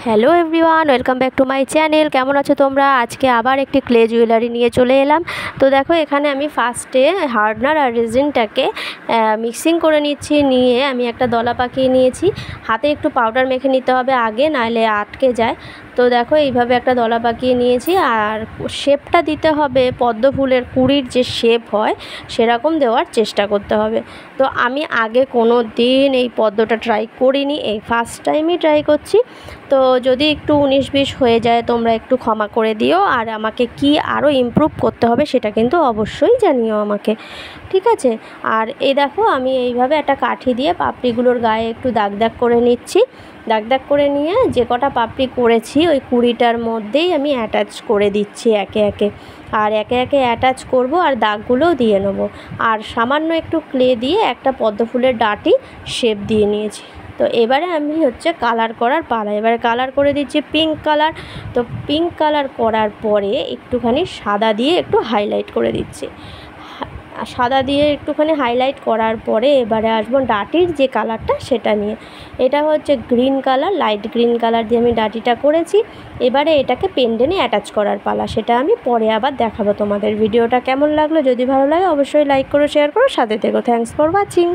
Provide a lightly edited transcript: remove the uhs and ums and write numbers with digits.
Hello everyone, welcome back to my channel. কেমন আছো তোমরা? আজকে আবার একটি ক্লে জুয়েলারি নিয়ে চলে এলাম। তো দেখো, এখানে আমি ফার্স্টে হার্ডনার আর রেজিনটাকে মিক্সিং করে নিচ্ছি। নিয়ে আমি একটা দলা পাকিয়ে নিয়েছি। হাতে একটু পাউডার মেখে নিতে হবে আগে, নাহলে আটকে যায়। তো দেখো, এইভাবে একটা দলা পাকিয়ে নিয়েছি। আর শেপটা দিতে হবে পদ্ম ফুলের কুঁড়ির যে শেপ হয় সেরকম দেওয়ার চেষ্টা করতে হবে। তো আমি আগে কোনো দিন এই পদ্মটা ট্রাই করিনি, এই ফার্স্ট টাইমই ট্রাই করছি। তো যদি একটু 19-20 হয়ে যায় তোমরা একটু ক্ষমা করে দিও। আর আমাকে কি আরও ইমপ্রুভ করতে হবে সেটা কিন্তু অবশ্যই জানিও আমাকে, ঠিক আছে? আর এই দেখো, আমি এইভাবে একটা কাঠি দিয়ে পাপড়িগুলোর গায়ে একটু দাগ দাগ করে নিচ্ছি। দাগ দাগ করে নিয়ে যে কটা পাপড়ি করেছি ওই কুড়িটার মধ্যেই আমি অ্যাটাচ করে দিচ্ছি একে একে। আর একে একে অ্যাটাচ করব আর দাগগুলোও দিয়ে নেব। আর সামান্য একটু ক্লে দিয়ে একটা পদ্ম ফুলের ডাঁটি শেপ দিয়ে নিয়েছি। তো এবারে আমি কালার করার পালা। এবারে কালার করে দিচ্ছি পিঙ্ক কালার। তো পিঙ্ক কালার করার পরে একটুখানি সাদা দিয়ে একটু হাইলাইট করে দিচ্ছি। সাদা দিয়ে একটুখানি হাইলাইট করার পরে এবারে আসবো ডাঁটির যে কালারটা সেটা নিয়ে। এটা green colour, light green colour দিয়ে আমি ডাঁটিটা করেছি। এবারে এটাকে পেন্ডেনে অ্যাটাচ করার পালা, সেটা আমি পরে আবার দেখাবো তোমাদের। ভিডিওটা কেমন লাগলো? যদি ভালো লাগে অবশ্যই লাইক করো, শেয়ার করো, সাথে থেকো। Thanks for watching.